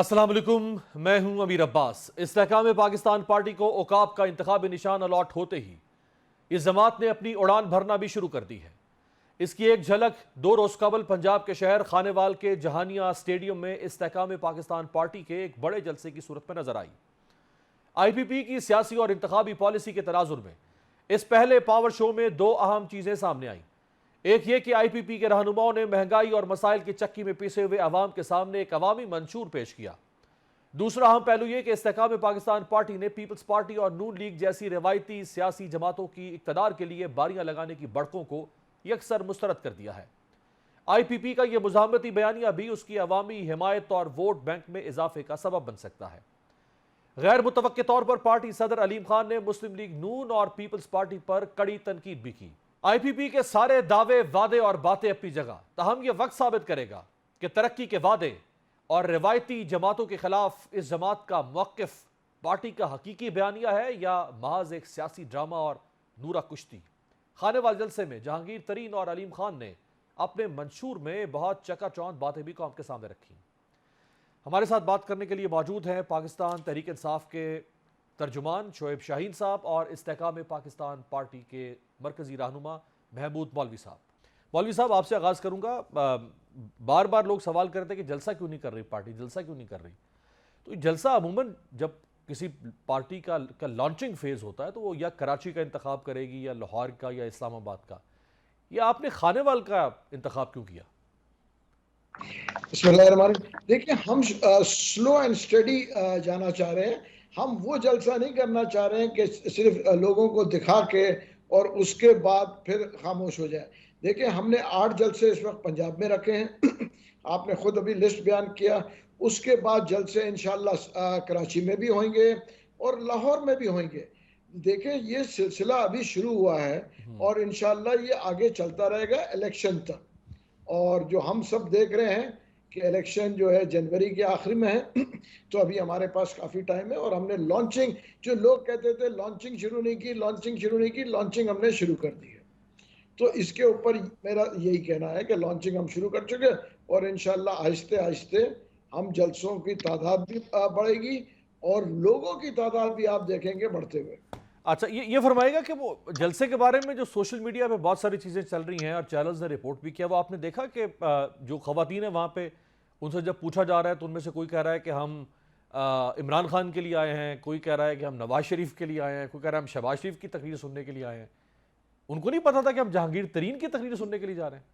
अस्सलाम वालेकुम, मैं हूं अमीर अब्बास। इस्तेहकाम पाकिस्तान पार्टी को औकाब का इंतखाबी निशान अलॉट होते ही इस जमात ने अपनी उड़ान भरना भी शुरू कर दी है। इसकी एक झलक 2 रोज कबल पंजाब के शहर खानेवाल के जहानिया स्टेडियम में इस्तेहकाम पाकिस्तान पार्टी के एक बड़े जलसे की सूरत में नजर आई। IPP की सियासी और इंतखाबी पॉलिसी के तनाजुर में इस पहले पावर शो में 2 अहम चीजें सामने आईं। एक ये कि IPP के रहनुमाओं ने महंगाई और मसाइल की चक्की में पिसे हुए अवाम के सामने एक अवामी मंशूर पेश किया। दूसरा अहम पहलू यह कि इस्तेहकाम पाकिस्तान पार्टी ने पीपल्स पार्टी और नून लीग जैसी रिवायती सियासी जमातों की इक्तदार के लिए बारियां लगाने की बड़कों को यकसर मुस्तरद कर दिया है। IPP का यह मुज़ाहमती बयानिया भी उसकी अवामी हिमायत और वोट बैंक में इजाफे का सबब बन सकता है। गैर मुतवक्के तौर पर पार्टी सदर अलीम खान ने मुस्लिम लीग नून और पीपल्स पार्टी पर कड़ी तनकीद भी की। IPP के सारे दावे, वादे और बातें अपनी जगह, तहम यह वक्त साबित करेगा कि तरक्की के वादे और रिवायती जमातों के खिलाफ इस जमात का मौक़िफ़ पार्टी का हकीकी बयानिया है या महज एक सियासी ड्रामा और नूरा कुश्ती। खानेवाल जलसे में जहांगीर तरीन और अलीम खान ने अपने मंशूर में बहुत चकाचौंध बातें भी कौम के सामने रखी। हमारे साथ बात करने के लिए मौजूद हैं पाकिस्तान तहरीक इंसाफ के तर्जुमान शोएब शाहीन साहब और इस्तेहकाम पाकिस्तान पार्टी के मरकजी रहनुमा महमूद मौलवी साहब। मौलवी साहब, आपसे आगाज़ करूँगा। बार बार लोग सवाल करते हैं कि जलसा क्यों नहीं कर रही पार्टी, जलसा क्यों नहीं कर रही। तो जलसा अमूमन जब किसी पार्टी का लॉन्चिंग फेज़ होता है तो वो या कराची का इंतखाब करेगी या लाहौर का या इस्लामाबाद का, या आपने खानेवाल का इंतखाब क्यों किया? बिस्मिल्लाहिर्रहमानिर्रहीम। देखिए, हम स्लो एंड स्टडी जाना चाह रहे हैं। हम वो जलसा नहीं करना चाह रहे हैं कि सिर्फ लोगों को दिखा के और उसके बाद फिर खामोश हो जाए। देखिए, हमने 8 जलसे इस वक्त पंजाब में रखे हैं। आपने खुद अभी लिस्ट बयान किया। उसके बाद जलसे इंशाअल्लाह कराची में भी होंगे और लाहौर में भी होंगे। देखिए, ये सिलसिला अभी शुरू हुआ है और इंशाअल्लाह ये आगे चलता रहेगा इलेक्शन तक। और जो हम सब देख रहे हैं कि इलेक्शन जो है जनवरी के आखिर में है, तो अभी हमारे पास काफ़ी टाइम है। और हमने लॉन्चिंग, जो लोग कहते थे लॉन्चिंग शुरू नहीं की, लॉन्चिंग शुरू नहीं की, लॉन्चिंग हमने शुरू कर दी है। तो इसके ऊपर मेरा यही कहना है कि लॉन्चिंग हम शुरू कर चुके हैं और इंशाल्लाह आहिस्ते आहिस्ते हम जलसों की तादाद भी बढ़ेगी और लोगों की तादाद भी आप देखेंगे बढ़ते हुए। अच्छा, ये फरमाएगा कि वो जलसे के बारे में जो सोशल मीडिया पे बहुत सारी चीज़ें चल रही हैं और चैनल्स ने रिपोर्ट भी किया, वो आपने देखा कि जो ख़वातीन है वहाँ पे उनसे जब पूछा जा रहा है तो उनमें से कोई कह रहा है कि हम इमरान खान के लिए आए हैं, कोई कह रहा है कि हम नवाज शरीफ के लिए आए हैं, कोई कह रहा है हम शहबाज शरीफ की तकरीर सुनने के लिए आए हैं। उनको नहीं पता था कि हम जहांगीर तरीन की तकरीर सुनने के लिए जा रहे हैं।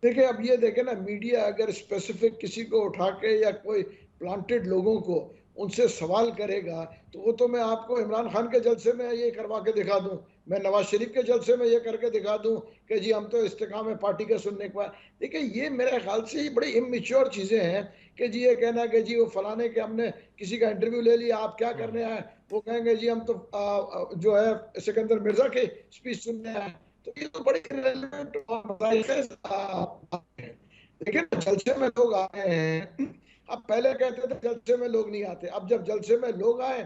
देखिए, अब ये देखें ना, मीडिया अगर स्पेसिफिक किसी को उठा के या कोई प्लांटेड लोगों को उनसे सवाल करेगा तो वो तो मैं आपको इमरान खान के जलसे में ये करवा के दिखा दूं, मैं नवाज शरीफ के जलसे में ये करके दिखा दूं कि जी हम तो इस्तेकाम पार्टी के सुनने के बाद। देखिए, ये मेरे ख्याल से ये बड़ी इमेच्योर चीज़ें हैं कि जी ये कहना कि जी वो फलाने के हमने किसी का इंटरव्यू ले लिया, आप क्या करने आए, वो कहेंगे जी हम तो जो है सिकंदर मिर्जा के स्पीच सुनने आए। तो ये तो बड़ी irrelevant देखिए, जलसे में लोग आए हैं। अब पहले कहते थे जलसे में लोग नहीं आते, अब जब जलसे में लोग आए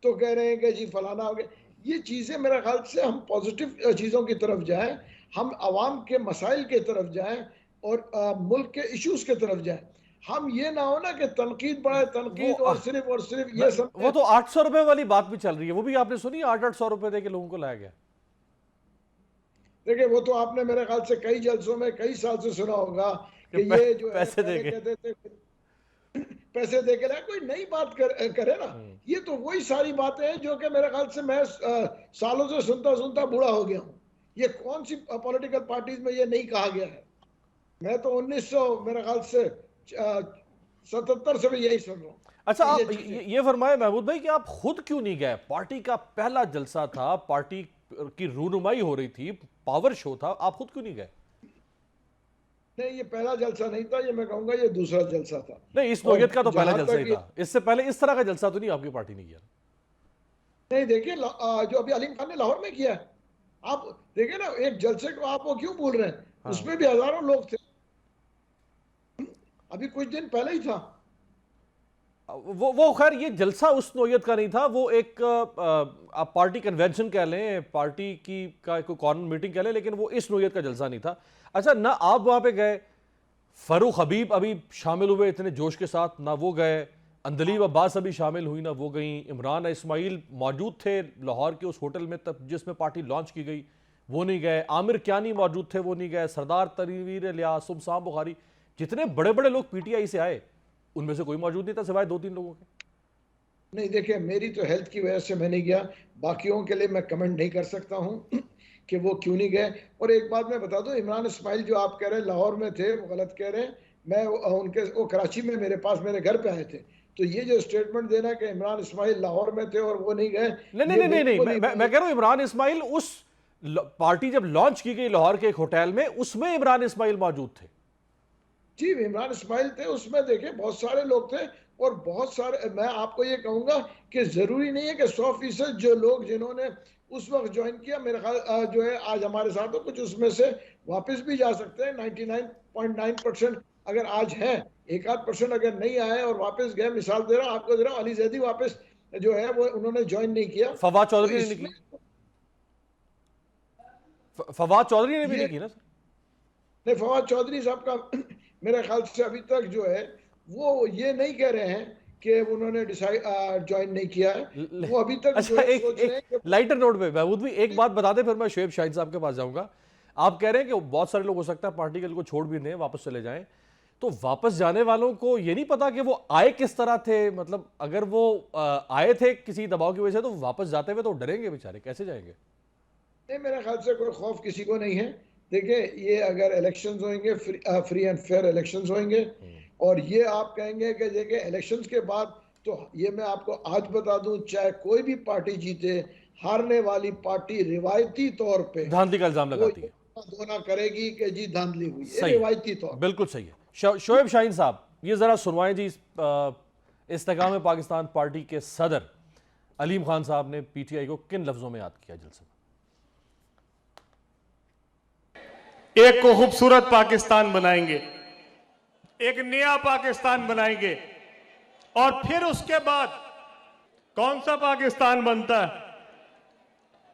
तो कह रहे हैं कि जी फलाना हो गया। ये चीज़ें मेरे ख्याल से हम पॉजिटिव चीज़ों की तरफ जाएं, हम आवाम के मसाइल की तरफ जाएं और मुल्क के इश्यूज की तरफ जाएं। हम ये ना हो ना कि तनकीद बढ़े, तनकीद और सिर्फ ये सब। वो तो 800 रुपए वाली बात भी चल रही है, वो भी आपने सुनी, 800 रुपए दे के लोगों को लाया गया। देखिए, वो तो आपने मेरे ख्याल से कई जलसों में कई साल से सुना होगा कि ये जो है पैसे पहले देके कहते थे पैसे दे के लाए। कोई नई बात करे ना। ये तो वही सारी बातें हैं जो कि मेरे ख्याल से मैं सालों से सुनता सुनता बूढ़ा हो गया हूँ। ये कौन सी पॉलिटिकल पार्टीज में ये नहीं कहा गया है। मैं तो 1900 मेरे ख्याल से 77 से भी यही सुन रहा हूँ। अच्छा, आप ये फरमाए महमूद भाई कि आप खुद क्यों नहीं गए? पार्टी का पहला जलसा था, पार्टी की रूनुमाई हो रही थी, पावर शो था, आप खुद क्यों नहीं गए? नहीं, ये पहला जलसा नहीं था, ये मैं कहूंगा ये दूसरा जलसा था। नहीं, इस नौयत का तो पहला जलसा ही था। इससे पहले इस तरह का जलसा तो नहीं आपकी पार्टी ने किया। नहीं, देखिए जो अभी अलीम खान ने लाहौर में किया है, आप देखिए ना, एक जलसे को आप वो क्यों भूल रहे हैं? हाँ। उसमें भी हजारों लोग थे, अभी कुछ दिन पहले ही था। वो खैर ये जलसा उस नौयत का नहीं था, वो एक आप पार्टी कन्वेंशन कह लें, पार्टी की का कोई कॉर्नर मीटिंग कह लें, लेकिन वो इस नौयत का जलसा नहीं था। अच्छा, ना आप वहां पे गए, फरूख हबीब अभी शामिल हुए इतने जोश के साथ, ना वो गए। अंदलीब अब्बास अभी शामिल हुई, ना वो गई। इमरान इस्माइल मौजूद थे लाहौर के उस होटल में तब जिसमें पार्टी लॉन्च की गई, वो नहीं गए। आमिर क्यानी मौजूद थे, वो नहीं गए। सरदार तनवीर इलियास, सुमसाम बुखारी, जितने बड़े बड़े लोग पीटीआई से आए उनमें से कोई मौजूद नहीं था सिवाय 2-3 लोगों के। नहीं, देखिए, मेरी तो हेल्थ की वजह से मैं नहीं गया, बाकियों के लिए मैं कमेंट नहीं कर सकता हूँ कि वो क्यों नहीं गए। और एक बात मैं बता दूं, इमरान इस्माइल जो आप कह रहे हैं लाहौर में थे, वो गलत कह रहे हैं। मैं उनके वो कराची में मेरे पास मेरे घर पे आए थे, तो ये जो स्टेटमेंट देना कि इमरान इस्माइल लाहौर में थे और वो नहीं गए, नहीं नहीं ये नहीं नहीं, बिल्कुल मैं कह रहा हूं इमरान इस्माइल उस पार्टी जब लॉन्च की गई लाहौर के एक होटल में, उसमें इमरान इस्माइल मौजूद थे। जी, इमरान इस्माइल थे उसमें। देखे, बहुत सारे लोग थे और बहुत सारे, मैं आपको ये कहूंगा कि जरूरी नहीं है कि 100% जो लोग जिन्होंने उस वक्त ज्वाइन किया, मेरे ख्याल जो है आज हमारे साथ हो, कुछ उसमें से वापस भी जा सकते हैं। 99.9% अगर आज है, 1-8% अगर नहीं आए और वापस गए। मिसाल दे रहा हूं आपको, दे रहा हूं, अली जैदी वापस जो है वो उन्होंने ज्वाइन नहीं किया। फवाद तो चौधरी ने इसमें निकली, फवाद चौधरी ने भी ये नहीं की ना सर। नहीं, फवाद चौधरी साहब का मेरे ख्याल से अभी तक जो है वो ये नहीं कह रहे हैं कि उन्होंने डिसाइड ज्वाइन नहीं किया है। वो अभी तक जो अच्छा, है एक सोच रहे एक हैं कि लाइटर नोट पे महमूद भी एक बात बता दें, फिर मैं शुएब शाहिद साहब के पास जाऊंगा। आप कह रहे हैं कि बहुत सारे लोग हो सकता है पार्टी के को छोड़ भी दें, वापस चले जाएं, तो वापस जाने वालों को ये नहीं पता कि वो आए किस तरह थे। मतलब अगर वो आए थे किसी दबाव की वजह से, तो वापस जाते हुए तो डरेंगे बेचारे, कैसे जाएंगे? नहीं, मेरे ख्याल से कोई खौफ किसी को नहीं है। देखिए, ये अगर इलेक्शंस होंगे, फ्री एंड फेयर इलेक्शंस होंगे, और ये आप कहेंगे कि देखिए इलेक्शंस के बाद, तो ये मैं आपको आज बता दूं, चाहे कोई भी पार्टी जीते, हारने वाली पार्टी रिवायती तौर पे धांधली का इल्जाम वो लगाती है। दोना करेगी कि जी धांधली हुई है, सही है, रिवायती तौर। बिल्कुल सही है। शोएब शाहीन साहब, ये जरा सुनवाएं जी। इस्तेकाम पाकिस्तान पार्टी के सदर अलीम खान साहब ने पीटीआई को किन लफ्जों में याद किया जलसे में? एक को खूबसूरत पाकिस्तान बनाएंगे, एक नया पाकिस्तान बनाएंगे, और फिर उसके बाद कौन सा पाकिस्तान बनता है?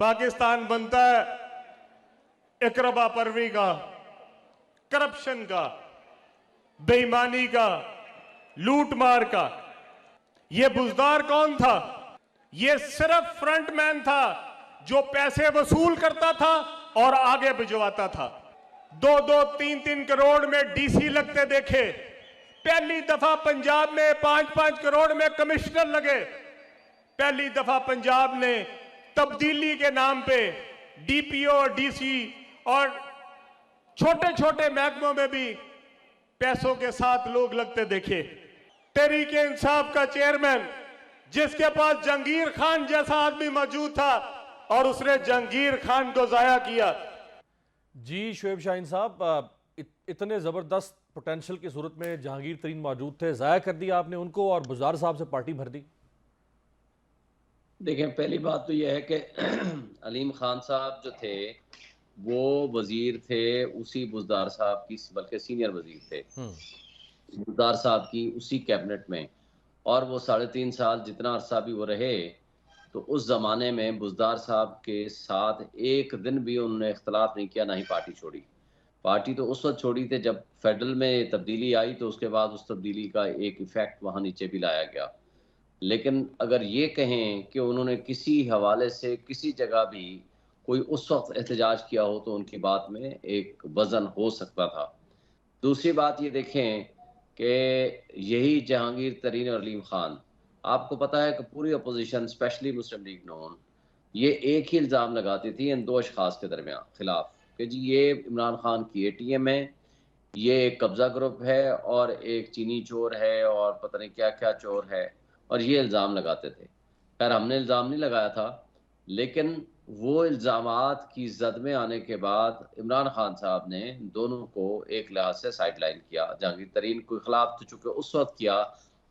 पाकिस्तान बनता है इकरबा परवी का, करप्शन का, बेईमानी का, लूटमार का। ये बुजदार कौन था? ये सिर्फ फ्रंटमैन था जो पैसे वसूल करता था और आगे भिजवाता था। 2-2, 3-3 करोड़ में डीसी लगते देखे। पहली दफा पंजाब में 5-5 करोड़ में कमिश्नर लगे। पहली दफा पंजाब ने तब्दीली के नाम पे डीपीओ, डीसी और छोटे छोटे महकमों में भी पैसों के साथ लोग लगते देखे। तहरीके इंसाफ का चेयरमैन, जिसके पास जहांगीर खान जैसा आदमी मौजूद था, और उसने जहांगीर खान को जाया किया। जी शुएब शाहीन साहब, इतने ज़बरदस्त पोटेंशियल की सूरत में जहांगीर तरीन मौजूद थे, ज़ाया कर दिया आपने उनको और बुज़दार साहब से पार्टी भर दी। देखें, पहली बात तो यह है कि अलीम खान साहब जो थे वो वजीर थे उसी बुज़दार साहब की, बल्कि सीनियर वजीर थे बुज़दार साहब की उसी कैबिनेट में, और वो 3.5 साल जितना अरसा भी वो रहे, तो उस ज़माने में बुज़दार साहब के साथ एक दिन भी उन्होंने इख्तलाफ नहीं किया, ना ही पार्टी छोड़ी। पार्टी तो उस वक्त छोड़ी थी जब फेडरल में तब्दीली आई, तो उसके बाद उस तब्दीली का एक इफ़ेक्ट वहाँ नीचे भी लाया गया। लेकिन अगर ये कहें कि उन्होंने किसी हवाले से किसी जगह भी कोई उस वक्त एहतजाज किया हो, तो उनकी बात में एक वज़न हो सकता था। दूसरी बात ये देखें कि यही जहांगीर तरीन और अलीम खान, आपको पता है कि पूरी अपोजिशन स्पेशली मुस्लिम लीग नून ये एक ही इल्ज़ाम लगाती थी इन दो अशखास के दरमियान खिलाफ कि जी ये इमरान खान की ATM है, ये एक कब्ज़ा ग्रुप है, और एक चीनी चोर है, और पता नहीं क्या क्या चोर है, और ये इल्ज़ाम लगाते थे। खैर, हमने इल्ज़ाम नहीं लगाया था, लेकिन वो इल्ज़ामात की जद में आने के बाद इमरान खान साहब ने दोनों को एक लिहाज से साइड लाइन किया। जहांगीर तरीन के खिलाफ तो चूंकि उस वक्त किया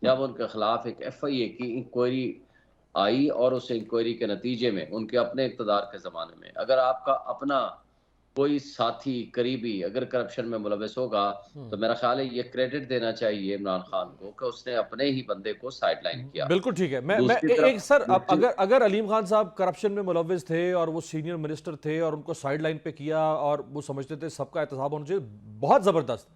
जब उनके खिलाफ एक FIA की इंक्वायरी आई, और उस इंक्वायरी के नतीजे में उनके अपने इक़्तिदार के ज़माने में अगर आपका अपना कोई साथी करीबी अगर करप्शन में मुलविस होगा, तो मेरा ख्याल है ये क्रेडिट देना चाहिए इमरान खान को कि उसने अपने ही बंदे को साइडलाइन किया। बिल्कुल ठीक है। मैं दूसरी एक तरफ सर, अब अगर अलीम खान साहब करप्शन में मुलविस थे और वो सीनियर मिनिस्टर थे और उनको साइड लाइन पे किया और वो समझते थे सबका एहतसाब होना चाहिए, बहुत ज़बरदस्त।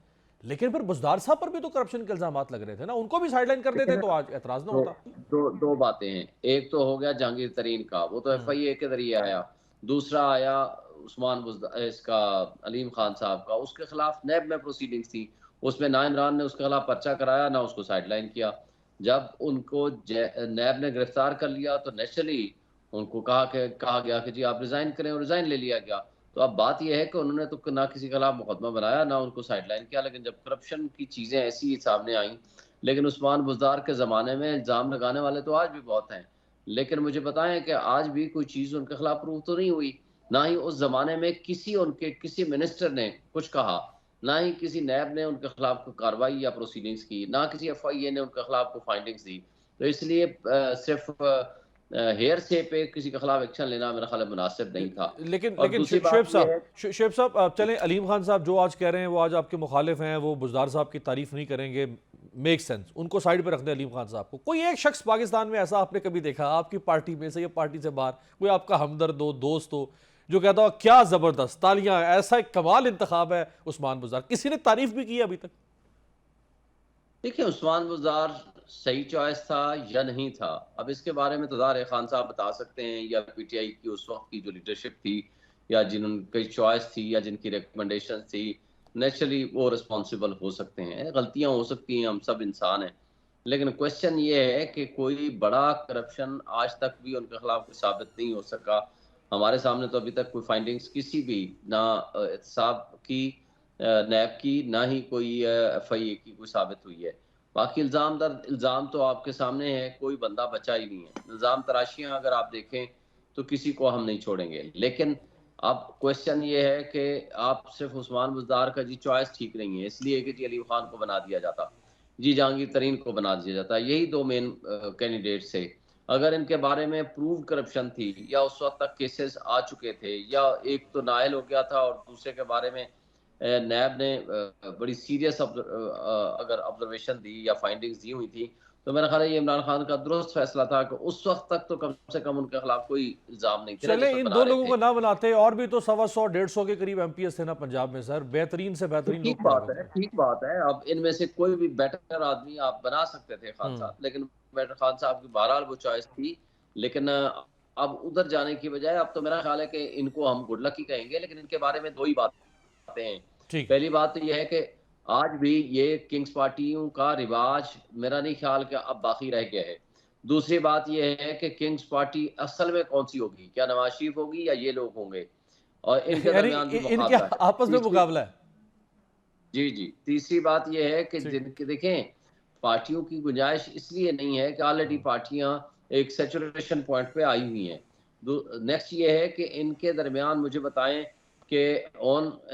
लेकिन फिर बुज़दार साहब पर भी तो करप्शन के इल्जाम लग रहे थे ना, उनको भी साइडलाइन कर देते तो आज एतराज ना दो, होता। दो बातें हैं। एक तो हो गया जहांगीर तरीन का, वो तो FIA के जरिए आया। दूसरा आया उस्मान इसका अलीम खान साहब का, उसके खिलाफ नैब में प्रोसीडिंग्स थी, उसमें ना इमरान ने उसके खिलाफ पर्चा कराया ना उसको साइडलाइन किया। जब उनको नैब ने गिरफ्तार कर लिया तो नेचुरली उनको कहा गया कि जी आप रिजाइन करें, और रिजाइन ले लिया गया। तो अब बात यह है कि उन्होंने तो ना किसी के खिलाफ मुकदमा बनाया ना उनको साइडलाइन किया, लेकिन जब करप्शन की चीजें ऐसी सामने आई, लेकिन उस्मान बुज़दार के ज़माने में इल्ज़ाम लगाने वाले तो आज भी बहुत हैं, लेकिन मुझे बताएं कि आज भी कोई चीज़ उनके खिलाफ प्रूव तो नहीं हुई। ना ही उस ज़माने में किसी मिनिस्टर ने कुछ कहा, ना ही किसी नैब ने उनके खिलाफ कोई कार्रवाई या प्रोसीडिंग्स की, ना किसी FIA ने उनके खिलाफ कोई फाइंडिंग्स दी। तो इसलिए सिर्फ हेयर से पे किसी के खिलाफ एक्शन लेना मेरा ख्याल मुनासिब नहीं था। लेकिन और लेकिन दूसरी शुएब बात यह है, साहब आप चलें, अलीम खान साहब जो आज कह रहे हैं वो आज आपके मुखालिफ हैं, वो बुज़दार साहब की तारीफ नहीं करेंगे, मेक सेंस, उनको साइड पे रख दें अलीम खान साहब को। कोई एक शख्स पाकिस्तान में ऐसा आपने कभी देखा आपकी पार्टी में से या पार्टी से बाहर, कोई आपका हमदर्द हो, दोस्त हो, जो कहता हो क्या जबरदस्त तालियां, ऐसा एक कमाल इंतखाब है उस्मान बुज़दार, किसी ने तारीफ भी की है अभी तक? देखिए उस्मान बुज़दार सही चॉइस था या नहीं था, अब इसके बारे में तो ज़ाहिर खान साहब बता सकते हैं, या PTI की उस वक्त की जो लीडरशिप थी, या जिनकी चॉइस थी या जिनकी रिकमेंडेशन थी, नेचुरली वो रिस्पॉन्सिबल हो सकते हैं, गलतियां हो सकती हैं, हम सब इंसान हैं। लेकिन क्वेश्चन ये है कि कोई बड़ा करप्शन आज तक भी उनके खिलाफ कोई साबित नहीं हो सका। हमारे सामने तो अभी तक कोई फाइंडिंग्स किसी भी ना एहतसाब की, नैब की, ना ही कोई FIA की कोई साबित हुई है। बाकी इल्ज़ाम तो आपके सामने है, कोई बंदा बचा ही नहीं है। इल्ज़ाम तराशियां अगर आप देखें तो किसी को हम नहीं छोड़ेंगे, लेकिन अब क्वेश्चन ये है कि आप सिर्फ उस्मान बुज़दार का जी चॉइस ठीक नहीं है इसलिए कि जी अलीम खान को बना दिया जाता, जी जहांगीर तरीन को बना दिया जाता, यही दो मेन कैंडिडेट्स थे। अगर इनके बारे में प्रूव करप्शन थी या उस वक्त तक केसेस आ चुके थे, या एक तो नायल हो गया था और दूसरे के बारे में नैब ने बड़ी सीरियस अगर ऑब्जर्वेशन दी या फाइंडिंग्स दी हुई थी, तो मेरा ख्याल है ये इमरान खान का दुरुस्त फैसला था कि उस वक्त तक तो कम से कम उनके खिलाफ कोई इल्जाम नहीं थे चले जिस इन पर दो बना रहे लोगों थे। को ना बनाते, और भी तो 125-150 के करीब MPS थे ना पंजाब में सर, बेहतरीन से तो बेहतरीन ठीक लोग पड़ा बात है, करते हैं। ठीक बात है। अब इनमें से कोई भी बेटर आदमी आप बना सकते थे खान साहब, लेकिन बेटर खान साहब की बहरहाल वो चॉइस थी। लेकिन अब उधर जाने की बजाय अब तो मेरा ख्याल है कि इनको हम गुड लक ही कहेंगे, लेकिन इनके बारे में दो ही बातें हैं। ठीक है। पहली बात तो यह है कि आज भी ये किंग्स पार्टियों का रिवाज मेरा नहीं ख्याल कि अब बाकी रह गया है। दूसरी बात यह है कि किंग्स पार्टी असल में कौन सी होगी, क्या नवाज शरीफ होगी या ये लोग होंगे, और इनके यानी दरमियान भी इनके मुकाबला है। आपस में मुकाबला है। जी जी, तीसरी बात यह है कि ठीक। जिनके देखें पार्टियों की गुंजाइश इसलिए नहीं है कि ऑलरेडी पार्टियां एक सैचुरेशन पॉइंट पे आई हुई हैं। नेक्स्ट ये है कि इनके दरमियान मुझे बताएं कि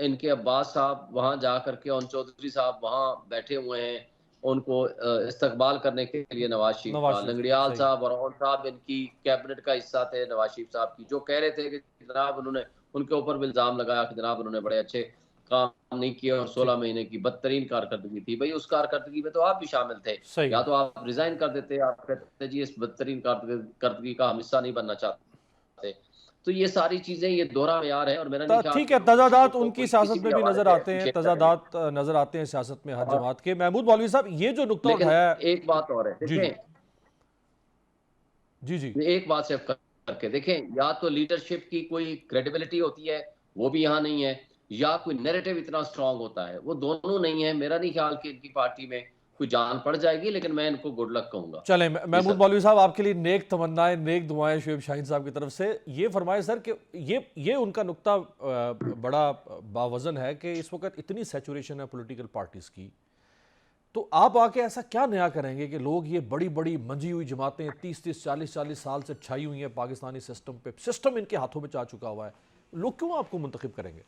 इनके अब्बास साहब वहां जा करके, चौधरी साहब वहां बैठे हुए हैं उनको इस्तकबाल करने के लिए नवाज शरीफ नवाज का। शरीफ लंगड़ियाल सही। साहब और साहब इनकी कैबिनेट का हिस्सा थे नवाज शरीफ साहब की, जो कह रहे थे कि जनाब उन्होंने उनके ऊपर भी इल्जाम लगाया कि जनाब उन्होंने बड़े अच्छे काम नहीं किया और 16 महीने की बदतरीन कारकर्दगी थी। भाई उस कारकर्दगी में तो आप भी शामिल थे, सही या है। तो आप रिजाइन कर देते, आप कहते जी इस बदतरीन कारकर्दगी का हम हिस्सा नहीं बनना चाहते। तो ये सारी चीजें, ये दोहरा मेयार है, और मेरा नहीं ख्याल ठीक कि है, लोग किसी तजादात को उनकी कोई सियासत किसी में भी भी हवाले नजर से आते हैं, अप्रिशिएट करेंगे। तजादात नजर आते हैं सियासत में हर और जमात के। महमूद मौलवी साहब ये जो नुक्ता लेकिन उठाया। एक बात और है, जी जी देखें जी जी। एक बात सिर्फ करके देखें, या तो लीडरशिप की कोई क्रेडिबिलिटी होती है, वो भी यहाँ नहीं है, या कोई नैरेटिव इतना स्ट्रांग होता है, वो दोनों नहीं है। मेरा नहीं ख्याल कि इनकी पार्टी में कोई जान पड़ जाएगी, लेकिन मैं इनको गुड लक कहूंगा। चलें, जी महमूद सर। मौलवी साहब आपके लिए नेक तमन्नाएं, नेक दुआएं शुएब शाहीन साहब की तरफ से। ये फरमाए सर कि ये उनका नुक्ता बड़ा बावजन है कि इस वक्त इतनी सैचुरेशन है पॉलिटिकल पार्टीज की, तो आप आके ऐसा क्या नया करेंगे कि लोग ये बड़ी बड़ी मंजी हुई जमातें 30-30, 40-40 साल से छाई हुई हैं पाकिस्तानी सिस्टम पे, सिस्टम इनके हाथों में जा चुका हुआ है, लोग क्यों आपको मुंतखब करेंगे?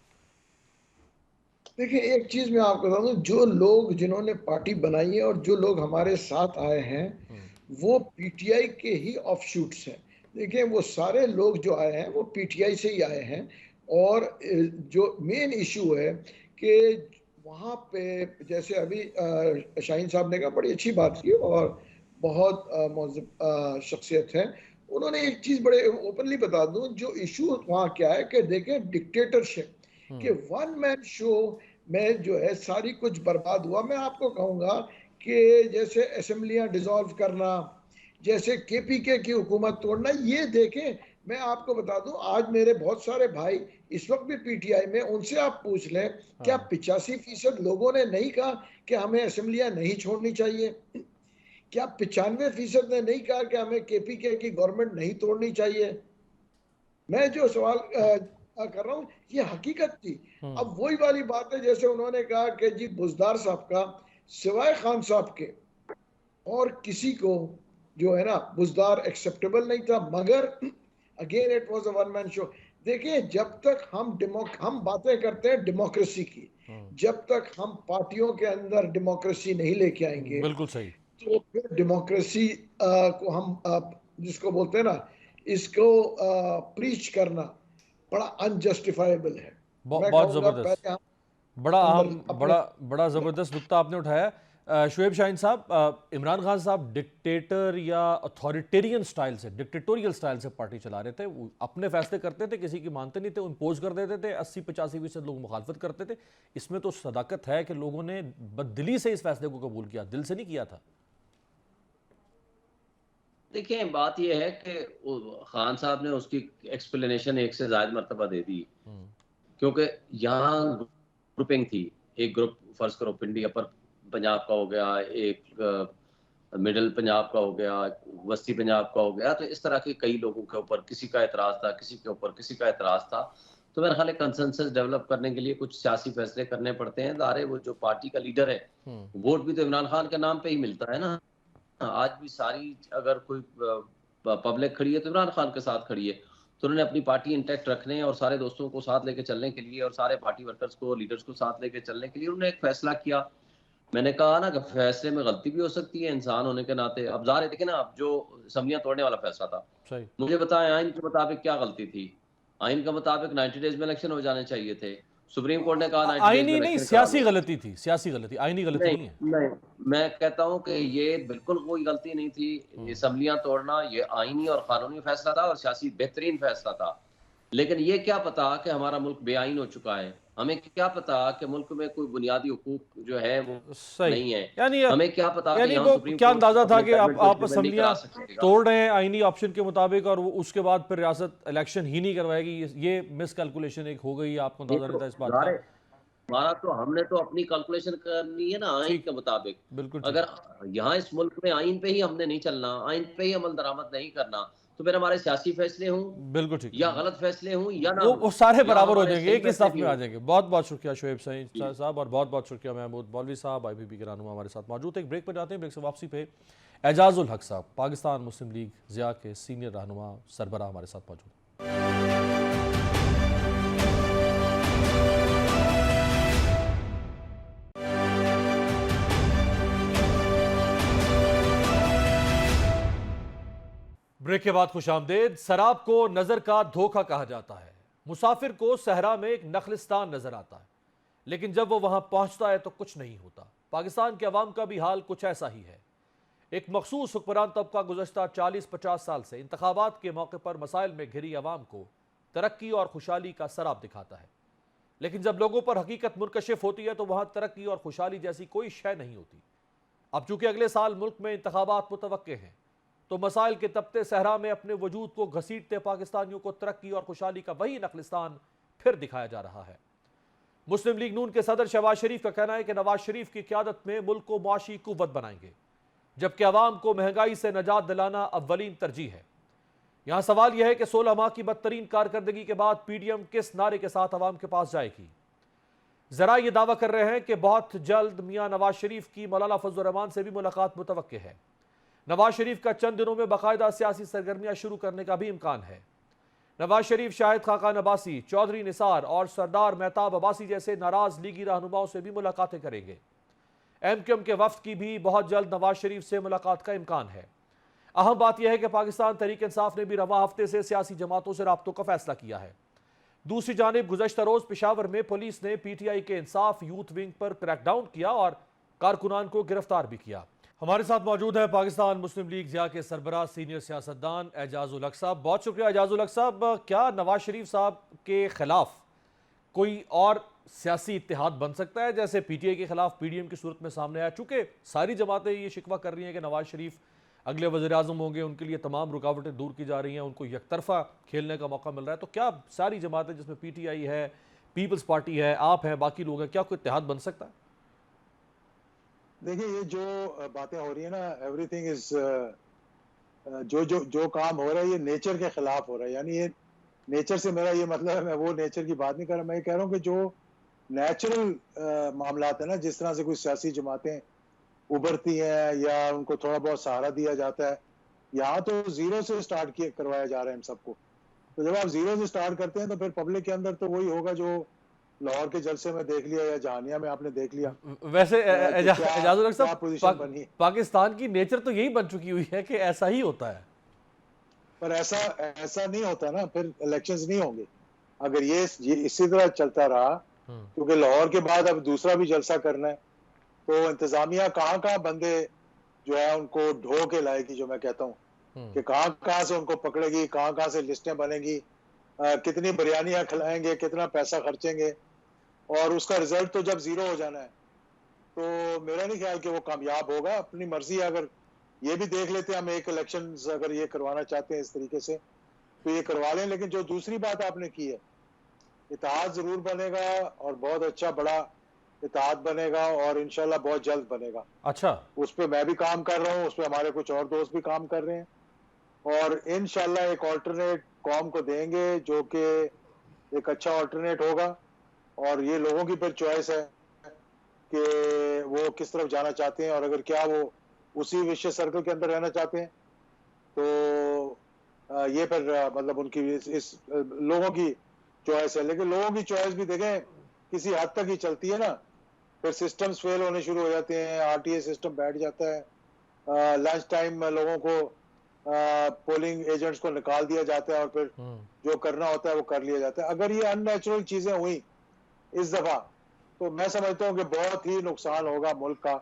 देखिए एक चीज मैं आपको बता दूं, जो लोग जिन्होंने पार्टी बनाई है और जो लोग हमारे साथ आए हैं वो PTI के ही ऑफशूट्स हैं। देखिए वो सारे लोग जो आए हैं वो PTI से ही आए हैं, और जो मेन इशू है कि वहाँ पे जैसे अभी शाहीन साहब ने कहा, बड़ी अच्छी बात की और बहुत मौजूद शख्सियत है। उन्होंने एक चीज बड़े ओपनली बता दूं, जो इशू वहाँ क्या है कि देखें डिक्टेटरशिप कि वन मैन शो में जो है सारी कुछ बर्बाद हुआ। मैं आपको कहूँगा कि जैसे असेंबलियाँ डिसॉल्व करना, जैसे केपीके की हुकूमत तोड़ना, ये देखें, मैं आपको बता दूं, आज मेरे बहुत सारे भाई इस वक्त भी पीटीआई में, उनसे आप पूछ लें, क्या 85% लोगों ने नहीं कहा कि हमें असेंबलियां नहीं छोड़नी चाहिए? क्या 95% ने नहीं कहा कि हमें केपीके की गवर्नमेंट नहीं तोड़नी चाहिए? मैं जो सवाल कर रहा हूँ, ये हकीकत थी। अब वही वाली बात है, जैसे उन्होंने कहा कि जी बुज़दार साहब का सिवाय खान साहब के और किसी को जो है ना बुज़दार एक्सेप्टेबल नहीं था, मगर again it was a one man show. देखिए, जब तक हम बातें करते हैं डेमोक्रेसी की, जब तक हम पार्टियों के अंदर डेमोक्रेसी नहीं लेके आएंगे, बिल्कुल सही। तो फिर डेमोक्रेसी को हम जिसको बोलते हैं ना, इसको प्रीच करना बड़ा अनजस्टिफाइबल है। मैं बहुत कहूँगा जबरदस्त, पहले हम बड़ा अंदर अहम, अपने बड़ा ज़बरदस्त नुक्ता आपने उठाया। शुएब शाहीन साहब, इमरान खान साहब डिक्टेटर या अथॉरिटेरियन स्टाइल से, डिक्टेटोरियल स्टाइल से पार्टी चला रहे थे। वो अपने फैसले करते थे, किसी की मानते नहीं थे, इम्पोज कर देते थे। 80-85% लोग मुखालफत करते थे। इसमें तो सदाकत है कि लोगों ने बददिली से इस फैसले को कबूल किया, दिल से नहीं किया था। देखिए, बात यह है कि खान साहब ने उसकी एक्सप्लेनेशन एक से ज्यादा मरतबा दे दी, क्योंकि यहाँ ग्रुपिंग थी। एक ग्रुप फर्ज करो पिंडी अपर पंजाब का हो गया, एक मिडिल पंजाब का हो गया, वस्ती पंजाब का हो गया, तो इस तरह के कई लोगों के ऊपर किसी का एतराज था, किसी के ऊपर किसी का एतराज था। तो मेरे ख्याल कंसेंसस डेवलप करने के लिए कुछ सियासी फैसले करने पड़ते हैं। दारे वो जो पार्टी का लीडर है, वोट भी तो इमरान खान के नाम पे ही मिलता है ना। आज भी सारी अगर कोई पब्लिक खड़ी है तो इमरान खान के साथ खड़ी है। तो उन्होंने अपनी पार्टी इंटैक्ट रखने और सारे दोस्तों को साथ लेके चलने के लिए और सारे पार्टी वर्कर्स को, लीडर्स को साथ लेके चलने के लिए उन्होंने एक फैसला किया। मैंने कहा ना कि फैसले में गलती भी हो सकती है, इंसान होने के नाते। अब ज़ाहिर है, देखिए ना, अब जो असम्बलियां तोड़ने वाला फैसला था, सही। मुझे बताएं आइन के मुताबिक क्या गलती थी? आइन के मुताबिक 90 डेज में इलेक्शन हो जाने चाहिए थे। सुप्रीम कोर्ट ने कहा 90 डेज में आईनी नहीं, इलेक्शन करा सियासी लो। गलती थी, सियासी गलती, आईनी गलती नहीं नहीं है। नहीं, मैं कहता हूं कि ये बिल्कुल कोई गलती नहीं थी। असम्बलियां तोड़ना ये आईनी और कानूनी फैसला था और सियासी बेहतरीन फैसला था। लेकिन ये क्या पता कि हमारा मुल्क बेआईन हो चुका है। हमें क्या पता कि मुल्क में कोई बुनियादी हुकूक जो है वो सही। नहीं है। यानी हमें क्या पता कि यानी यहाँ वो सुप्रीम क्या कोर्ट अंदाजा था अपने कि जजमेंट को आप इम्प्लीमेंट नहीं असम्बलियां करा सकेगा। तोड़ रहे हैं आईनी ऑप्शन के मुताबिक और उसके बाद फिर रियासत इलेक्शन ही नहीं करवाएगी, ये मिसकैलकुलेशन एक हो गई, आपको अंदाजा नहीं था इस बात का? हमारा तो हमने तो अपनी कैलकुलेशन करनी है ना आइन ठीक, के मुताबिक। बिल्कुल ठीक। अगर यहाँ इस मुल्क में आइन पे ही हमने नहीं चलना, आइन पे ही अमल दरामद नहीं करना, तो फिर हमारे सियासी फैसले हों बिल्कुल ठीक, या गलत फैसले हों या ना वो सारे या बराबर हो हमारे जाएंगे, सही एक ही फैसले सफ भी में आ हों। जाएंगे। बहुत बहुत शुक्रिया शुएब शाहीन साहब, और बहुत बहुत शुक्रिया महमूद मौलवी साहब, IPP के रहनुमा हमारे साथ मौजूद। एक ब्रेक पर जाते हैं, ब्रेक से वापसी पे एजाजुल हक साहब, पाकिस्तान मुस्लिम लीग ज़िया के सीनियर रहनुमा सरबराह हमारे साथ मौजूद। ब्रेक के बाद खुशामदेद। शराब को नजर का धोखा कहा जाता है। मुसाफिर को सहरा में एक नखलिस्तान नजर आता है, लेकिन जब वो वहां पहुंचता है तो कुछ नहीं होता। पाकिस्तान के अवाम का भी हाल कुछ ऐसा ही है। एक मखसूस हुक्मरान तबका गुज़श्ता 40-50 साल से इंतखाबात के मौके पर मसाइल में घिरी अवाम को तरक्की और खुशहाली का सराब दिखाता है, लेकिन जब लोगों पर हकीकत मुनकशिफ होती है तो वहां तरक्की और खुशहाली जैसी कोई शय नहीं होती। अब चूंकि अगले साल मुल्क में इंतखाबात मुतवक्के हैं, तो मसाइल के तपते सहरा में अपने वजूद को घसीटते पाकिस्तानियों को तरक्की और खुशहाली का वही नखलिस्तान फिर दिखाया जा रहा है। मुस्लिम लीग नून के सदर शहबाज शरीफ का कहना है कि नवाज शरीफ की क़यादत में मुल्क को मुआशी कुव्वत बनाएंगे, जबकि अवाम को महंगाई से निजात दिलाना अव्वलीन तरजीह है। यहां सवाल यह है कि 16 माह की बदतरीन कारकर्दगी के बाद PDM किस नारे के साथ अवाम के पास जाएगी। जरा ये दावा कर रहे हैं कि बहुत जल्द मियां नवाज शरीफ की मौलाना फजल रहमान से भी मुलाकात मुतवक्के है। नवाज शरीफ का चंद दिनों में बाकायदा सियासी सरगर्मियां शुरू करने का भी इम्कान है। नवाज शरीफ शाहिद खाकान अब्बासी, चौधरी निसार और सरदार मेहताब अब्बासी जैसे नाराज लीगी रहनुमाओं से भी मुलाकातें करेंगे। MQM के वफ्द की भी बहुत जल्द नवाज शरीफ से मुलाकात का इम्कान है। अहम बात यह है कि पाकिस्तान तहरीक इंसाफ ने भी रवा हफ्ते से सियासी जमातों से राब्तों का फैसला किया है। दूसरी जानिब गुज़श्ता रोज पेशावर में पुलिस ने PTI के इंसाफ यूथ विंग पर क्रैकडाउन किया और कारकुनान को गिरफ्तार भी किया। हमारे साथ मौजूद है पाकिस्तान मुस्लिम लीग ज़िया के सरबराह सीनियर सियासतदान एजाजुल हक साहब। बहुत शुक्रिया एजाजुल हक साहब। क्या नवाज शरीफ साहब के खिलाफ कोई और सियासी इत्तेहाद बन सकता है, जैसे पीटीआई के खिलाफ पीडीएम की सूरत में सामने आया? चूंकि सारी जमातें ये शिकवा कर रही हैं कि नवाज शरीफ अगले वज़ीर आज़म होंगे, उनके लिए तमाम रुकावटें दूर की जा रही हैं, उनको यकतरफा खेलने का मौका मिल रहा है, तो क्या सारी जमातें जिसमें पीटीआई है, पीपल्स पार्टी है, आप हैं, बाकी लोग हैं, क्या कोई इत्तेहाद बन सकता है? देखिए, ये जो बातें हो रही है ना, एवरीथिंग इज जो काम हो रहा है ये नेचर के खिलाफ हो रहा है। यानी ये नेचर से मेरा ये मतलब है, मैं वो नेचर की बात नहीं कर रहा, मैं ये कह रहा हूँ कि जो नेचुरल मामलात है ना, जिस तरह से कोई सियासी जमातें उभरती हैं या उनको थोड़ा बहुत सहारा दिया जाता है, यहाँ तो जीरो से स्टार्ट किए करवाया जा रहा है इन सबको। तो जब आप जीरो से स्टार्ट करते हैं तो फिर पब्लिक के अंदर तो वही होगा जो लाहौर के जलसे में देख लिया या जहानिया में आपने देख लिया। वैसे कि एजाजुल हक साहब, पोजीशन बनी है। पाकिस्तान की नेचर तो यही बन चुकी हुई है कि ऐसा ही होता है। पर ऐसा नहीं होता ना, फिर इलेक्शंस नहीं होंगे अगर ये इसी तरह चलता रहा, क्योंकि लाहौर के बाद अब दूसरा भी जलसा करना है, तो इंतजामिया कहाँ कहाँ बंदे जो है उनको ढो के लाएगी, जो मैं कहता हूँ कि कहाँ कहाँ से उनको पकड़ेगी, कहाँ कहाँ से लिस्टें बनेगी, कितनी बिरयानियां खिलाएंगे, कितना पैसा खर्चेंगे, और उसका रिजल्ट तो जब जीरो हो जाना है। तो मेरा नहीं ख्याल कि वो कामयाब होगा। अपनी मर्जी, अगर ये भी देख लेते हैं हम एक इलेक्शन अगर ये करवाना चाहते हैं इस तरीके से तो ये करवा लें। लेकिन जो दूसरी बात आपने की है, इत्तेहाद जरूर बनेगा और बहुत अच्छा बड़ा इत्तेहाद बनेगा और इंशाल्लाह बहुत जल्द बनेगा। अच्छा, उस पर मैं भी काम कर रहा हूँ, उस पर हमारे कुछ और दोस्त भी काम कर रहे हैं, और इंशाल्लाह एक ऑल्टरनेट कौम को देंगे जो कि एक अच्छा ऑल्टरनेट होगा। और ये लोगों की फिर चॉइस है कि वो किस तरफ जाना चाहते हैं, और अगर क्या वो उसी विशेष सर्कल के अंदर रहना चाहते हैं तो ये फिर मतलब उनकी इस लोगों की चॉइस है। लेकिन लोगों की चॉइस भी देखें किसी हद तक ही चलती है ना, फिर सिस्टम्स फेल होने शुरू हो जाते हैं, आरटीए सिस्टम बैठ जाता है, लंच टाइम में लोगों को पोलिंग एजेंट्स को निकाल दिया जाता है और फिर जो करना होता है वो कर लिया जाता है। अगर ये अननेचुरल चीजें हुई इस दफा तो मैं समझता हूँ कि बहुत ही नुकसान होगा मुल्क का।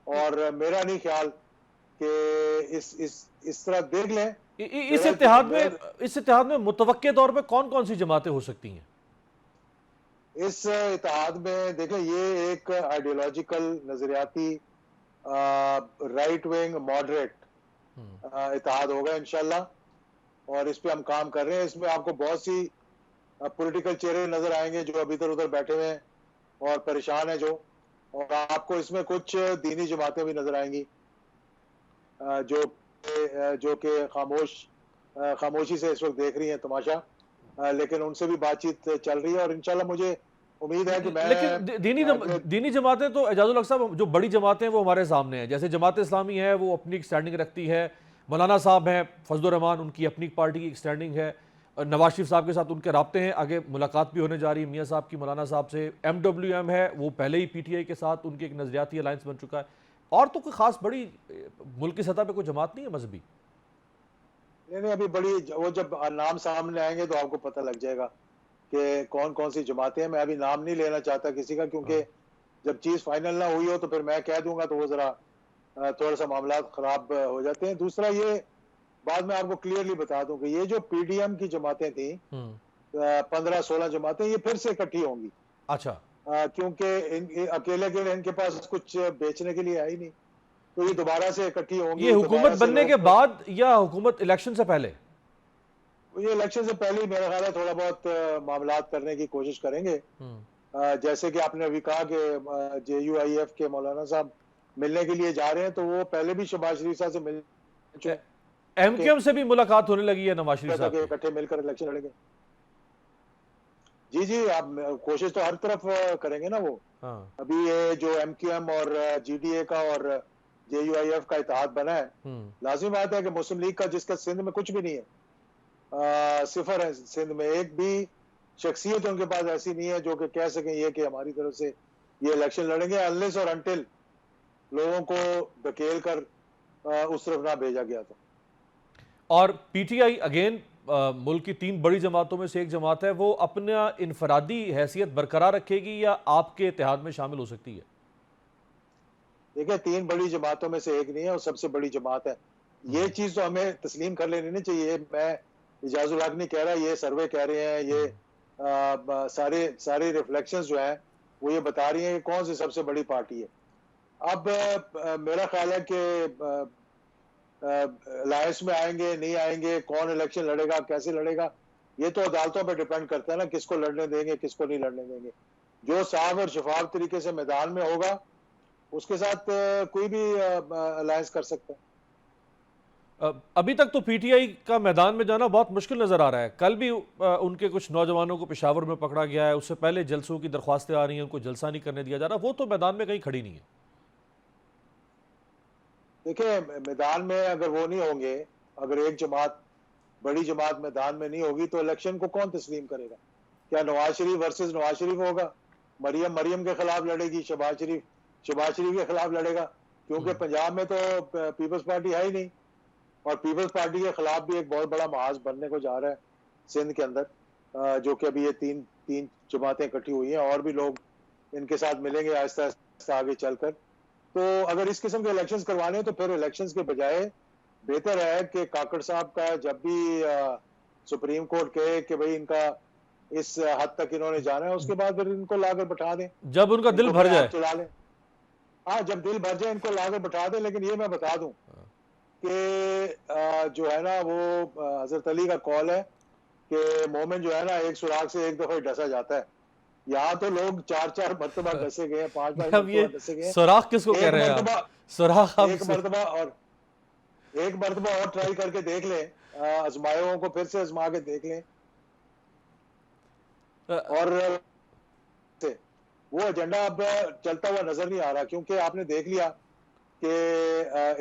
और मेरा नहीं ख्याल कि इस तरह देख लें। इस इत्तेहाद में मुतवक्के तौर पे कौन कौन सी जमातें हो सकती हैं? इस इत्तेहाद में देखें, ये एक आइडियोलॉजिकल नजरियाती राइट विंग मॉडरेट इत्तेहाद होगा इंशाल्लाह, और इस पे हम काम कर रहे हैं। इसमें आपको बहुत सी पॉलिटिकल चेहरे नजर आएंगे जो अभी इधर उधर बैठे हुए हैं और परेशान है जो, और आपको इसमें कुछ दीनी जमातें भी नजर आएंगी जो कि खामोशी से इस वक्त देख रही हैं तमाशा, लेकिन उनसे भी बातचीत चल रही है और इंशाल्लाह मुझे उम्मीद है कि मैं। लेकिन दीनी जमातें तो एजाजुल हक साहब, जो बड़ी जमातें हैं वो हमारे सामने हैं। जैसे जमात इस्लामी है वो अपनी स्टैंडिंग रखती है, मौलाना साहब हैं फजलुर रहमान, उनकी अपनी पार्टी की स्टैंडिंग है, नवाज शरीफ साहब के साथ उनके राब्ते हैं, आगे मुलाकात भी होने जा रही है मियाँ साहब की मौलाना साहब से। MWM है वो पहले ही PTI के साथ उनकी एक नजरियाती अलायंस बन चुका है। और तो कोई खास बड़ी मुल्क की सतह पे कोई जमात नहीं है मजहबी? नहीं, अभी बड़ी वो जब नाम सामने आएंगे तो आपको पता लग जाएगा कि कौन कौन सी जमातें हैं। मैं अभी नाम नहीं लेना चाहता किसी का, क्योंकि जब चीज फाइनल ना हुई हो तो फिर मैं कह दूंगा तो वो जरा थोड़ा सा मामला खराब हो जाते हैं। दूसरा ये बाद में आपको क्लियरली बता दूं कि ये जो PDM की जमातें थी 15-16 जमातें, ये फिर से इकट्ठी होंगी। अच्छा, क्योंकि अकेले के इनके पास कुछ बेचने के लिए है ही नहीं, तो ये दोबारा से इकट्ठी होंगी। ये हुकूमत बनने के बाद या हुकूमत इलेक्शन से पहले? ये इलेक्शन से पहले ही मेरा ख्याल है थोड़ा बहुत मामलात करने की कोशिश करेंगे। जैसे कि आपने अभी कहा कि JUIF के मौलाना साहब मिलने के लिए जा रहे हैं, तो वो पहले भी शहबाज शरीफ साहब से मिल चुके। MQM से भी मुलाकात होने लगी है नवाज शरीफ साहब की? इकट्ठे मिलकर इलेक्शन लड़ेंगे। जी, आप कोशिश तो हर तरफ करेंगे ना वो। अभी ये जो MQM और GDA का और JUIF का इत्तेहाद बना है, लाजिमी बात है कि मुस्लिम लीग का, जिसका सिंध में कुछ भी नहीं है, सिफर है सिंध में, एक भी शख्सियत उनके पास ऐसी नहीं है जो कि कह सकें ये कि हमारी तरफ से ये इलेक्शन लड़ेंगे, अनलेस और अनटिल लोगों को धकेल कर उस तरफ ना भेजा गया था। और PTI अगेन मुल्क की 3 बड़ी जमातों में से एक जमात है, वो अपना इनफरादी हैसियत बरकरार रखेगी या आपके इत्तेहाद में शामिल हो सकती है? देखिए, 3 बड़ी जमातों में से एक नहीं है, और सबसे बड़ी जमात है। ये चीज तो हमें तस्लीम कर लेनी नहीं चाहिए। मैं इजाजुल हक नहीं कह रहा, ये सर्वे कह रहे हैं, ये सारे रिफ्लेक्शंस जो हैं वो ये बता रही हैं कि कौन सी सबसे बड़ी पार्टी है। अब मेरा ख्याल है कि अलायंस में आएंगे नहीं आएंगे, कौन इलेक्शन लड़ेगा कैसे लड़ेगा, ये तो अदालतों पर डिपेंड करता है ना, किसको लड़ने देंगे किसको नहीं लड़ने देंगे। जो साफ और शफाफ तरीके से मैदान में होगा उसके साथ कोई भी अलायंस कर सकता है। अभी तक तो पीटीआई का मैदान में जाना बहुत मुश्किल नजर आ रहा है। कल भी उनके कुछ नौजवानों को पेशावर में पकड़ा गया है, उससे पहले जलसों की दरख्वास्तें आ रही हैं, उनको जलसा नहीं करने दिया जा रहा, वो तो मैदान में कहीं खड़ी नहीं है। देखिए मैदान में अगर वो नहीं होंगे, अगर एक जमात बड़ी जमात मैदान में नहीं होगी तो इलेक्शन को कौन तस्लीम करेगा? क्या नवाज शरीफ वर्सेस नवाज शरीफ होगा? मरियम के खिलाफ लड़ेगी, शहबाज शरीफ के खिलाफ लड़ेगा, क्योंकि पंजाब में तो पीपल्स पार्टी है ही नहीं, और पीपल्स पार्टी के खिलाफ भी एक बहुत बड़ा महाज बनने को जा रहा है सिंध के अंदर, जो कि अभी ये तीन जमातें इकट्ठी हुई हैं, और भी लोग इनके साथ मिलेंगे आहिस्ता आहिस्ता आगे चलकर। तो अगर इस किस्म के इलेक्शंस करवाने हैं तो फिर इलेक्शंस के बजाय बेहतर है कि काकड़ साहब का जब भी सुप्रीम कोर्ट कहे कि भाई इनका इस हद तक इन्होंने जाना है, उसके बाद फिर इनको लाकर बैठा दें, जब उनका दिल भर जाए, चला लें। हाँ, जब दिल भर जाए इनको लाकर बैठा दें। लेकिन ये मैं बता दूं कि जो है ना वो हजरत अली का कौल है कि मोमिन जो है ना एक सुराख से एक दफा ही डसा जाता है। यहाँ तो लोग 4 मरतबा डसे गए, 5 मरतबा डसे गए। सुराख किसको कह रहे हैं आप? सुराख एक मरतबा और ट्राई करके देख लें, आजमायों को फिर से आजमा के देख लें, और वो एजेंडा अब चलता हुआ नजर नहीं आ रहा, क्योंकि आपने देख लिया कि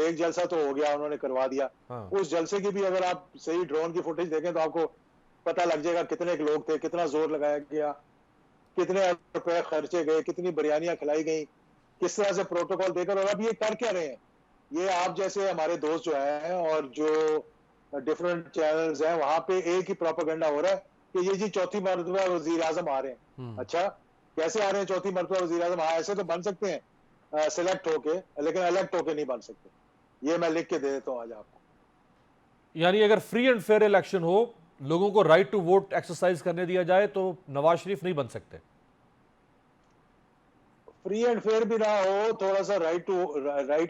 एक जलसा तो हो गया, उन्होंने करवा दिया। हाँ। उस जलसे की भी अगर आप सही ड्रोन की फुटेज देखें तो आपको पता लग जाएगा कितने लोग थे, कितना जोर लगाया गया, कितने रुपए खर्चे गए, कितनी बिरयानियां खिलाई गई, किस तरह से प्रोटोकॉल देकर। और अब ये कर क्या रहे हैं? ये आप जैसे हमारे दोस्त जो हैं और जो डिफरेंट चैनल्स हैं, वहां पे एक ही प्रोपेगेंडा हो रहा है कि ये जी चौथी मरतबा वजीर आजम आ रहे हैं। अच्छा, कैसे आ रहे हैं चौथी मरतबा वजीर आजम? हाँ, ऐसे तो बन सकते हैं सिलेक्ट होके, लेकिन इलेक्ट होके नहीं बन सकते। ये मैं लिख के दे देता हूँ आज आपको। यानी अगर फ्री एंड फेयर इलेक्शन हो, लोगों को राइट टू वोट एक्सरसाइज करने दिया जाए, तो नवाज शरीफ नहीं बन सकते। फ्री एंड फेयर भी ना हो, थोड़ा सा राइट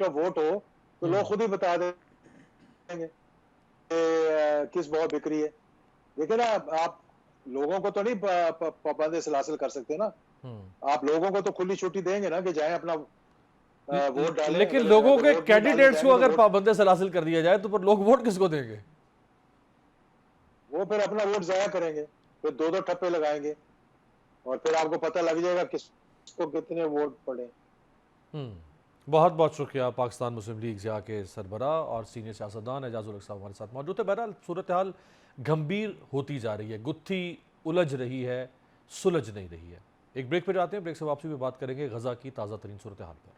ऑफ वोट हो, तो लोग खुद ही बता देंगे किस बहुत बिक्री है। देखिए ना, आप लोगों को तो नहीं पाबंद सलासिल कर सकते ना, आप लोगों को तो खुली छुट्टी देंगे ना कि जाएं अपना वोट डालें। लेकिन लोगों के कैंडिडेट्स को अगर पाबंद सलासिल कर दिया जाए तो फिर लोग वोट किसको देंगे? वो फिर अपना वोट जाया करेंगे, फिर 2-2 ठप्पे लगाएंगे, और फिर आपको पता लग जाएगा किसको कितने वोट पड़े। बहुत बहुत शुक्रिया। पाकिस्तान मुस्लिम लीग ज़िया के सरबराह और सीनियर सियासतदान एजाजुल हक साहब हमारे साथ मौजूद है। बहरहाल सूरत हाल गंभीर होती जा रही है, गुत्थी उलझ रही है, सुलझ नहीं रही है। एक ब्रेक पर जाते हैं, ब्रेक से वापसी में बात करेंगे गजा की ताज़ा तरीन सूरत हाल पर।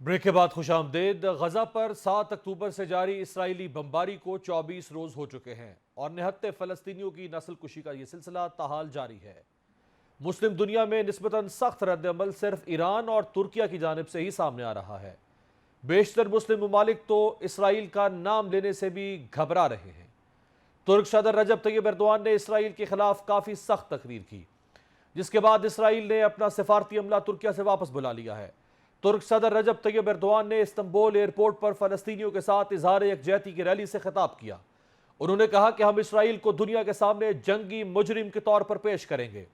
ब्रेक के बाद खुशामदेद। गजा पर 7 अक्टूबर से जारी इसराइली बमबारी को 24 रोज हो चुके हैं और निहत्ते फलस्तीनियों की नस्ल कुशी का यह सिलसिला ताहाल जारी है। मुस्लिम दुनिया में निस्बतन सख्त रद्द-ए-अमल सिर्फ ईरान और तुर्किया की जानिब से ही सामने आ रहा है। बेशतर मुस्लिम ममालिक तो इसराइल का नाम लेने से भी घबरा रहे हैं। तुर्क सदर रजब तैयब एर्दोआन ने इसराइल के खिलाफ काफ़ी सख्त तकरीर की, जिसके बाद इसराइल ने अपना सिफारती अमला तुर्किया से वापस बुला लिया है। तुर्क सदर रजब तैयब एर्दोआन ने इस्तंबुल एयरपोर्ट पर फलस्तीनियों के साथ इजहार यकजहती की रैली से खिताब किया। उन्होंने कहा कि हम इसराइल को दुनिया के सामने जंगी मुजरिम के तौर पर पेश करेंगे।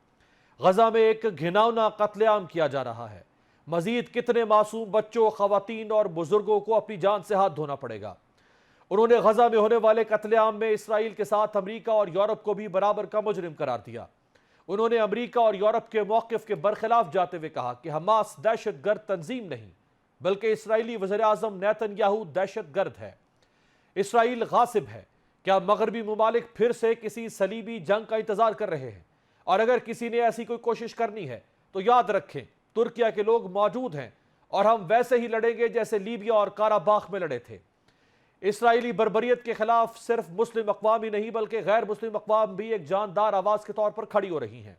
गजा में एक घिनौना कत्लेआम किया जा रहा है। मजीद कितने मासूम बच्चों, खवातीन और बुजुर्गों को अपनी जान से हाथ धोना पड़ेगा। उन्होंने गजा में होने वाले कत्लेआम में इसराइल के साथ अमरीका और यूरोप को भी बराबर का मुजरिम करार दिया। उन्होंने अमरीका और यूरोप के मौक़िफ़ के बरखिलाफ जाते हुए कहा कि हमास दहशतगर्द तंजीम नहीं, बल्कि इसराइली वज़ीर आज़म नेतन्याहू दहशतगर्द है। इसराइल गासिब है। क्या मगरबी ममालिक फिर से किसी सलीबी जंग का इंतजार कर रहे हैं? और अगर किसी ने ऐसी कोई कोशिश करनी है तो याद रखें, तुर्किया के लोग मौजूद हैं और हम वैसे ही लड़ेंगे जैसे लीबिया और काराबाख में लड़े थे। इसराइली बर्बरियत के खिलाफ सिर्फ मुस्लिम अक़वाम ही नहीं, बल्कि गैर मुस्लिम अक़वाम भी एक जानदार आवाज़ के तौर पर खड़ी हो रही हैं।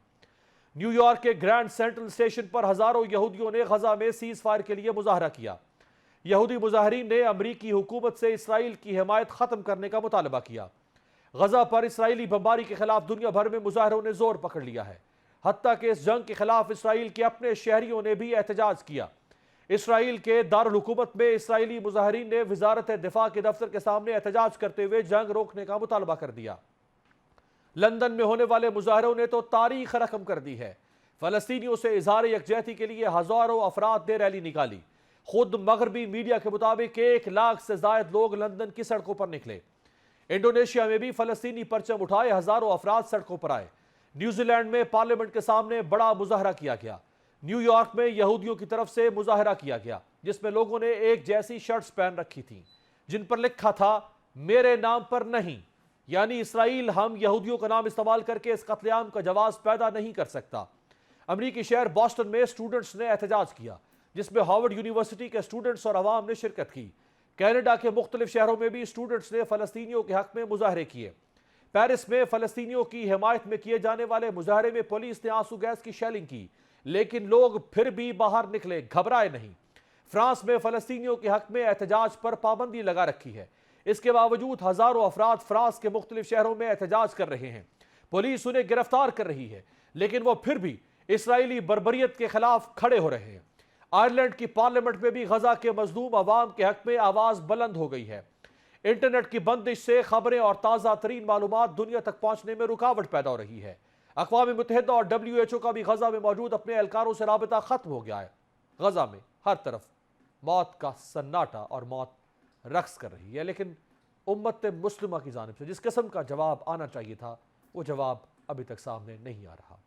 न्यूयॉर्क के ग्रैंड सेंट्रल स्टेशन पर हजारों यहूदियों ने गजा में सीज फायर के लिए मुजाहरा किया। यहूदी मुजाहरीन ने अमरीकी हुकूमत से इसराइल की हिमायत खत्म करने का मुतालबा किया। गजा पर इसराइली बमबारी के खिलाफ दुनिया भर में मुजाहरों ने जोर पकड़ लिया है। हत्ता कि इस जंग के खिलाफ इसराइल के अपने शहरियों ने भी एहतजाज किया। इसराइल के दारुल हुकूमत में इसराइली मुजाहरीन ने वजारत दिफा के दफ्तर के सामने एहतजाज करते हुए जंग रोकने का मुतालबा कर दिया। लंदन में होने वाले मुजाहरों ने तो तारीख रकम कर दी है। फलस्तीनियों से इजहार यकजहती के लिए हजारों अफराद ने रैली निकाली। खुद मगरबी मीडिया के मुताबिक 1 लाख से ज्यादा लोग लंदन की सड़कों पर निकले। इंडोनेशिया में भी फलस्तीनी परचम उठाए हजारों अफराद सड़कों पर आए। न्यूजीलैंड में पार्लियामेंट के सामने बड़ा मुजाहरा किया गया। न्यूयॉर्क में यहूदियों की तरफ से मुजाहरा किया गया, जिसमें लोगों ने एक जैसी शर्ट्स पहन रखी थी जिन पर लिखा था मेरे नाम पर नहीं, यानी इसराइल हम यहूदियों का नाम इस्तेमाल करके इस कत्लेआम का जवाब पैदा नहीं कर सकता। अमरीकी शहर बॉस्टन में स्टूडेंट्स ने एहतजाज किया, जिसमें हार्वर्ड यूनिवर्सिटी के स्टूडेंट्स और अवाम ने शिरकत की। कनाडा के मुख्तलिफ शहरों में भी स्टूडेंट्स ने फलस्तीनियों के हक में मुजाहरे किए। पेरिस में फलस्तीनियों की हिमायत में किए जाने वाले मुजाहरे में पुलिस ने आंसू गैस की शेलिंग की, लेकिन लोग फिर भी बाहर निकले, घबराए नहीं। फ्रांस में फलस्तीनियों के हक में एहतजाज पर पाबंदी लगा रखी है। इसके बावजूद हजारों अफराद फ्रांस के मुख्तलिफ शहरों में एहतजाज कर रहे हैं। पुलिस उन्हें गिरफ्तार कर रही है, लेकिन वो फिर भी इसराइली बर्बरियत के खिलाफ खड़े हो रहे हैं। आयरलैंड की पार्लियामेंट में भी गजा के मजलूम अवाम के हक में आवाज बुलंद हो गई है। इंटरनेट की बंदिश से खबरें और ताज़ा तरीन मालूमात दुनिया तक पहुंचने में रुकावट पैदा हो रही है। अक़वाम मुत्तहिदा और WHO का भी गजा में मौजूद अपने एहलकारों से राबता खत्म हो गया है। गजा में हर तरफ मौत का सन्नाटा और मौत रक्स कर रही है, लेकिन उम्मत मुस्लिमा की जानिब से जिस किस्म का जवाब आना चाहिए था वो जवाब अभी तक सामने नहीं आ रहा।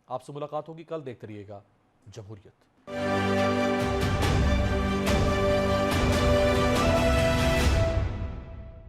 आपसे मुलाकात होगी कल, देखते रहिएगा जमहूरियत।